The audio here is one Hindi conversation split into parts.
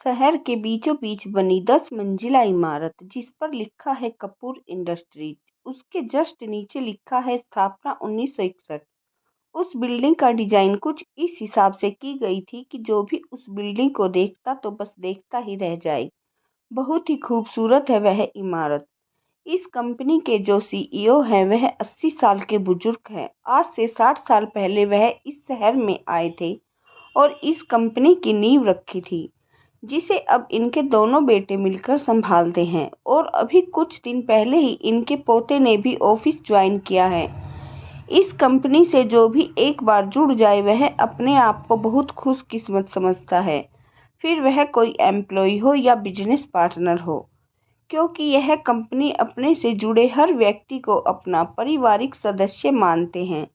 शहर के बीचों बीच बनी 10 मंजिला इमारत जिस पर लिखा है कपूर इंडस्ट्रीज, उसके जस्ट नीचे लिखा है स्थापना 1961। उस बिल्डिंग का डिजाइन कुछ इस हिसाब से की गई थी कि जो भी उस बिल्डिंग को देखता तो बस देखता ही रह जाए। बहुत ही खूबसूरत है वह इमारत। इस कंपनी के जो सीईओ हैं वह 80 साल के बुजुर्ग हैं। आज से 60 साल पहले वह इस शहर में आए थे और इस कंपनी की नींव रखी थी, जिसे अब इनके दोनों बेटे मिलकर संभालते हैं। और अभी कुछ दिन पहले ही इनके पोते ने भी ऑफिस ज्वाइन किया है। इस कंपनी से जो भी एक बार जुड़ जाए वह अपने आप को बहुत खुशकिस्मत समझता है, फिर वह कोई एम्प्लॉय हो या बिजनेस पार्टनर हो, क्योंकि यह कंपनी अपने से जुड़े हर व्यक्ति को अपना पारिवारिक सदस्य मानते हैं।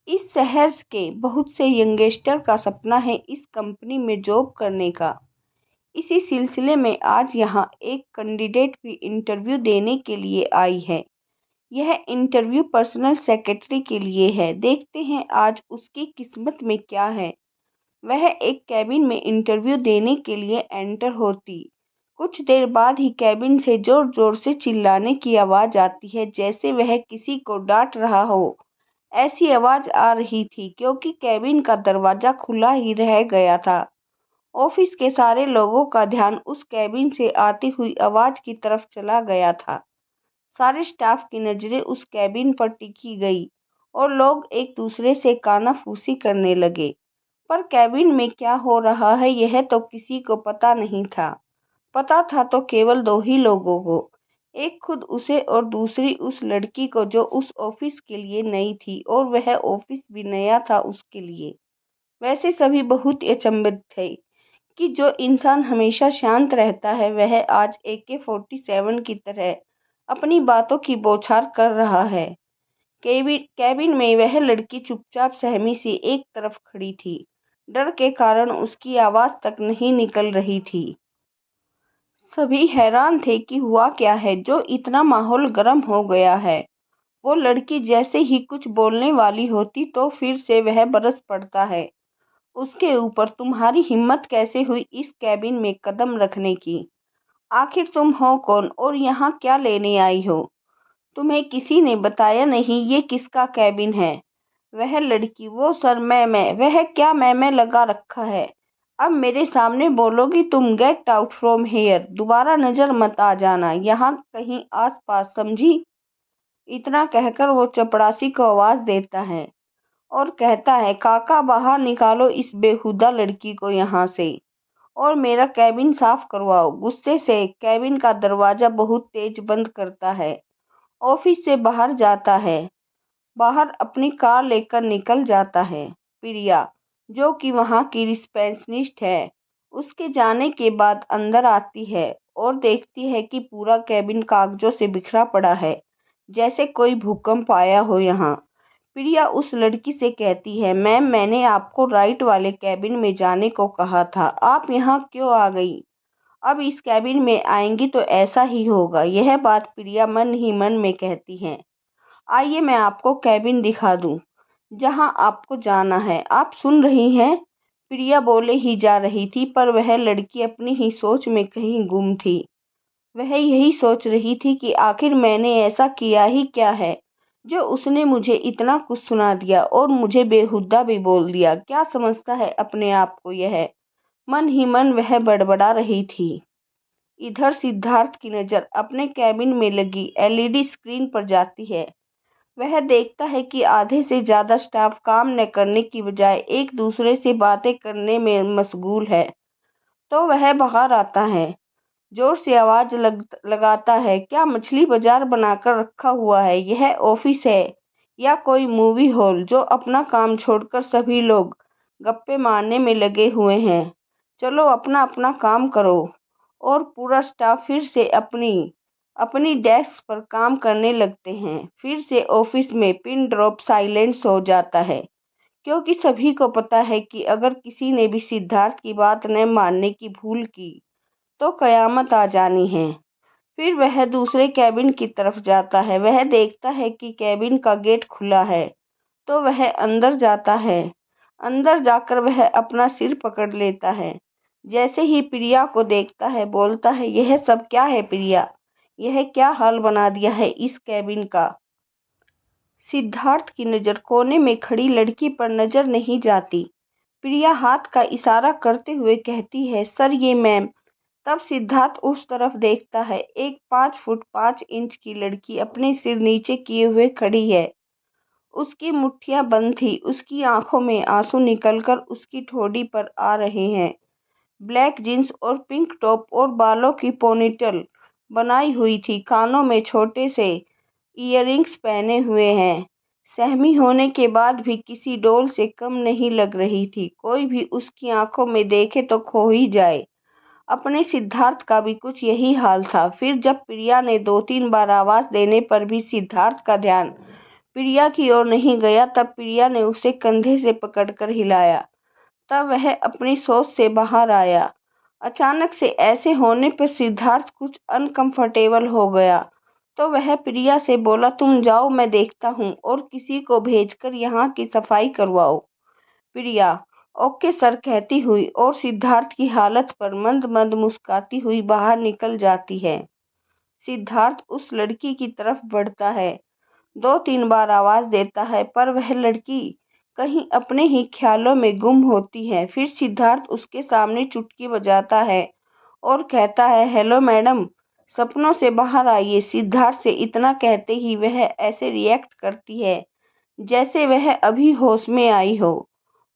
इस शहर के बहुत से यंगस्टर का सपना है इस कंपनी में जॉब करने का। इसी सिलसिले में आज यहाँ एक कैंडिडेट भी इंटरव्यू देने के लिए आई है। यह इंटरव्यू पर्सनल सेक्रेटरी के लिए है। देखते हैं आज उसकी किस्मत में क्या है। वह एक कैबिन में इंटरव्यू देने के लिए एंटर होती। कुछ देर बाद ही कैबिन से जोर जोर से चिल्लाने की आवाज़ आती है, जैसे वह किसी को डांट रहा हो। ऐसी आवाज़ आ रही थी क्योंकि कैबिन का दरवाज़ा खुला ही रह गया था। ऑफिस के सारे लोगों का ध्यान उस कैबिन से आती हुई आवाज़ की तरफ चला गया था। सारे स्टाफ की नज़रें उस कैबिन पर टिकी गई और लोग एक दूसरे से कानाफूसी करने लगे। पर कैबिन में क्या हो रहा है यह तो किसी को पता नहीं था। पता था तो केवल दो ही लोगों को, एक खुद उसे और दूसरी उस लड़की को जो उस ऑफिस के लिए नई थी, और वह ऑफिस भी नया था उसके लिए। वैसे सभी बहुत अचंभित थे कि जो इंसान हमेशा शांत रहता है वह आज AK-47 की तरह अपनी बातों की बौछार कर रहा है। कैबिन में वह लड़की चुपचाप सहमी सी एक तरफ खड़ी थी। डर के कारण उसकी आवाज़ तक नहीं निकल रही थी। सभी हैरान थे कि हुआ क्या है जो इतना माहौल गर्म हो गया है। वो लड़की जैसे ही कुछ बोलने वाली होती तो फिर से वह बरस पड़ता है उसके ऊपर। तुम्हारी हिम्मत कैसे हुई इस कैबिन में कदम रखने की? आखिर तुम हो कौन और यहाँ क्या लेने आई हो? तुम्हें किसी ने बताया नहीं ये किसका कैबिन है? वह लड़की, वो सर मैं वह क्या मैं लगा रखा है? अब मेरे सामने बोलोगी तुम? गेट आउट फ्रॉम हेयर, दोबारा नजर मत आ जाना यहाँ कहीं आस पास, समझी? इतना कहकर वो चपरासी को आवाज देता है और कहता है, काका बाहर निकालो इस बेहुदा लड़की को यहाँ से और मेरा कैबिन साफ करवाओ। गुस्से से कैबिन का दरवाजा बहुत तेज बंद करता है। ऑफिस से बाहर जाता है, बाहर अपनी कार लेकर निकल जाता है। प्रिया, जो कि वहाँ की रिसेप्शनिस्ट है, उसके जाने के बाद अंदर आती है और देखती है कि पूरा कैबिन कागजों से बिखरा पड़ा है, जैसे कोई भूकंप आया हो यहाँ। प्रिया उस लड़की से कहती है, मैम मैंने आपको राइट वाले कैबिन में जाने को कहा था, आप यहाँ क्यों आ गई? अब इस कैबिन में आएंगी तो ऐसा ही होगा। यह बात प्रिया मन ही मन में कहती है। आइए मैं आपको कैबिन दिखा दूं जहां आपको जाना है। आप सुन रही हैं? प्रिया बोले ही जा रही थी पर वह लड़की अपनी ही सोच में कहीं गुम थी। वह यही सोच रही थी कि आखिर मैंने ऐसा किया ही क्या है जो उसने मुझे इतना कुछ सुना दिया और मुझे बेहुदा भी बोल दिया। क्या समझता है अपने आप को यह? मन ही मन वह बड़बड़ा रही थी। इधर सिद्धार्थ की नज़र अपने कैबिन में लगी LED स्क्रीन पर जाती है। वह देखता है कि आधे से ज़्यादा स्टाफ काम न करने की बजाय एक दूसरे से बातें करने में मशगूल है। तो वह बाहर आता है, जोर से आवाज़ लगाता है, क्या मछली बाजार बनाकर रखा हुआ है? यह ऑफिस है या कोई मूवी हॉल जो अपना काम छोड़कर सभी लोग गप्पे मारने में लगे हुए हैं? चलो अपना अपना काम करो। और पूरा स्टाफ फिर से अपनी अपनी डेस्क पर काम करने लगते हैं। फिर से ऑफिस में पिन ड्रॉप साइलेंस हो जाता है, क्योंकि सभी को पता है कि अगर किसी ने भी सिद्धार्थ की बात न मानने की भूल की तो कयामत आ जानी है। फिर वह दूसरे कैबिन की तरफ जाता है। वह देखता है कि कैबिन का गेट खुला है तो वह अंदर जाता है। अंदर जाकर वह अपना सिर पकड़ लेता है। जैसे ही प्रिया को देखता है बोलता है, यह सब क्या है प्रिया, यह क्या हाल बना दिया है इस कैबिन का। सिद्धार्थ की नज़र कोने में खड़ी लड़की पर नजर नहीं जाती। प्रिया हाथ का इशारा करते हुए कहती है, सर ये मैम। तब सिद्धार्थ उस तरफ देखता है। एक 5 फुट 5 इंच की लड़की अपने सिर नीचे किए हुए खड़ी है। उसकी मुट्ठियां बंद थी, उसकी आंखों में आंसू निकलकर उसकी ठोड़ी पर आ रहे हैं। ब्लैक जींस और पिंक टॉप और बालों की पोनीटेल बनाई हुई थी, कानों में छोटे से ईयरिंग्स पहने हुए हैं। सहमी होने के बाद भी किसी डॉल से कम नहीं लग रही थी। कोई भी उसकी आंखों में देखे तो खो ही जाए। अपने सिद्धार्थ का भी कुछ यही हाल था। फिर जब प्रिया ने 2-3 बार आवाज देने पर भी सिद्धार्थ का ध्यान प्रिया की ओर नहीं गया, तब प्रिया ने उसे कंधे से पकड़कर हिलाया। तब वह अपनी सोच से बाहर आया। अचानक से ऐसे होने पर सिद्धार्थ कुछ अनकंफर्टेबल हो गया, तो वह प्रिया से बोला, तुम जाओ, मैं देखता हूँ और किसी को भेजकर यहाँ की सफाई करवाओ। प्रिया ओके सर कहती हुई और सिद्धार्थ की हालत पर मंद मंद मुस्कुराती हुई बाहर निकल जाती है। सिद्धार्थ उस लड़की की तरफ बढ़ता है, 2-3 बार आवाज देता है, पर वह लड़की कहीं अपने ही ख्यालों में गुम होती है। फिर सिद्धार्थ उसके सामने चुटकी बजाता है और कहता है, हेलो मैडम, सपनों से बाहर आइए। सिद्धार्थ से इतना कहते ही वह ऐसे रिएक्ट करती है जैसे वह अभी होश में आई हो,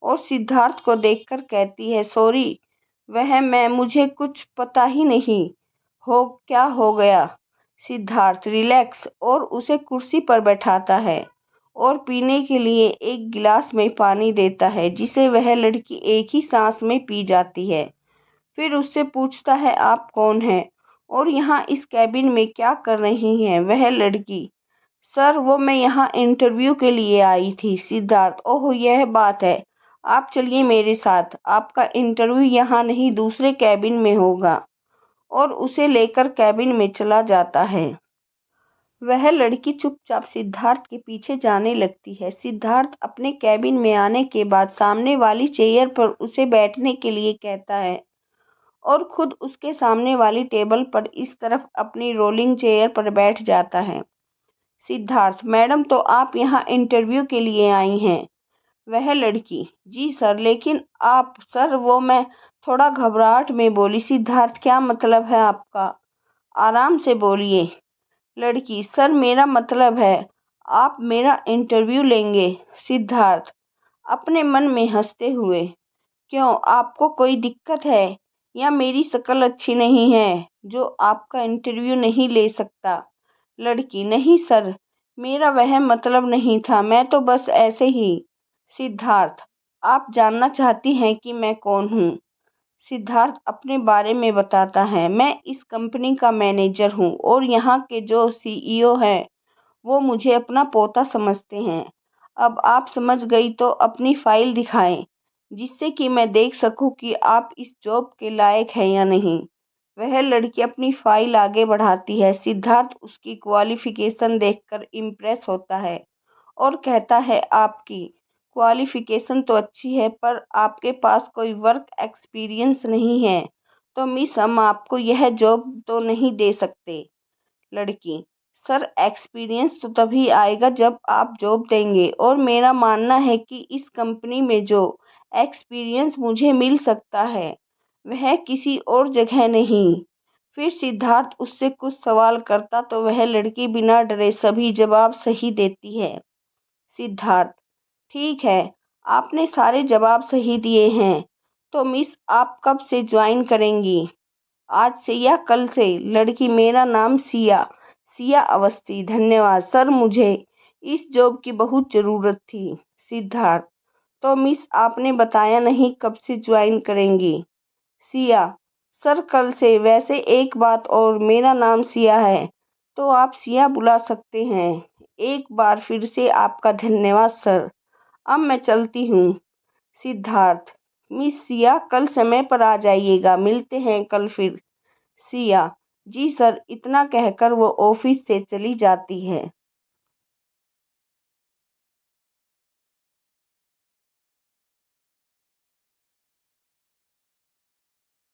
और सिद्धार्थ को देखकर कहती है, सॉरी मैं मुझे कुछ पता ही नहीं हो क्या हो गया। सिद्धार्थ रिलैक्स और उसे कुर्सी पर बैठाता है और पीने के लिए एक गिलास में पानी देता है, जिसे वह लड़की एक ही सांस में पी जाती है। फिर उससे पूछता है, आप कौन हैं और यहाँ इस कैबिन में क्या कर रही हैं। वह लड़की, सर मैं यहाँ इंटरव्यू के लिए आई थी। सिद्धार्थ, ओह यह बात है, आप चलिए मेरे साथ, आपका इंटरव्यू यहाँ नहीं दूसरे कैबिन में होगा, और उसे लेकर कैबिन में चला जाता है। वह लड़की चुपचाप सिद्धार्थ के पीछे जाने लगती है। सिद्धार्थ अपने कैबिन में आने के बाद सामने वाली चेयर पर उसे बैठने के लिए कहता है और खुद उसके सामने वाली टेबल पर इस तरफ अपनी रोलिंग चेयर पर बैठ जाता है। सिद्धार्थ, मैडम तो आप यहाँ इंटरव्यू के लिए आई हैं। वह लड़की, जी सर, लेकिन आप सर मैं थोड़ा घबराहट में बोली। सिद्धार्थ, क्या मतलब है आपका, आराम से बोलिए। लड़की, सर मेरा मतलब है आप मेरा इंटरव्यू लेंगे। सिद्धार्थ अपने मन में हंसते हुए, क्यों, आपको कोई दिक्कत है या मेरी शक्ल अच्छी नहीं है जो आपका इंटरव्यू नहीं ले सकता। लड़की, नहीं सर, मेरा वह मतलब नहीं था, मैं तो बस ऐसे ही। सिद्धार्थ, आप जानना चाहती हैं कि मैं कौन हूँ। सिद्धार्थ अपने बारे में बताता है, मैं इस कंपनी का मैनेजर हूँ और यहाँ के जो सीईओ हैं वो मुझे अपना पोता समझते हैं। अब आप समझ गई तो अपनी फाइल दिखाएं, जिससे कि मैं देख सकूं कि आप इस जॉब के लायक हैं या नहीं। वह लड़की अपनी फाइल आगे बढ़ाती है। सिद्धार्थ उसकी क्वालिफिकेशन देखकर इम्प्रेस होता है और कहता है, आपकी क्वालिफिकेशन तो अच्छी है, पर आपके पास कोई वर्क एक्सपीरियंस नहीं है, तो मिस हम आपको यह जॉब तो नहीं दे सकते। लड़की, सर एक्सपीरियंस तो तभी आएगा जब आप जॉब देंगे, और मेरा मानना है कि इस कंपनी में जो एक्सपीरियंस मुझे मिल सकता है वह किसी और जगह नहीं। फिर सिद्धार्थ उससे कुछ सवाल करता तो वह लड़की बिना डरे सभी जवाब सही देती है। सिद्धार्थ, ठीक है, आपने सारे जवाब सही दिए हैं, तो मिस आप कब से ज्वाइन करेंगी, आज से या कल से। लड़की, मेरा नाम सिया सिया अवस्थी, धन्यवाद सर, मुझे इस जॉब की बहुत ज़रूरत थी। सिद्धार्थ, तो मिस आपने बताया नहीं कब से ज्वाइन करेंगी। सिया, सर कल से। वैसे एक बात और, मेरा नाम सिया है तो आप सिया बुला सकते हैं। एक बार फिर से आपका धन्यवाद सर, अब मैं चलती हूँ। सिद्धार्थ, मिस सिया कल समय पर आ जाइएगा, मिलते हैं कल फिर। सिया, जी सर, इतना कहकर वो ऑफिस से चली जाती है।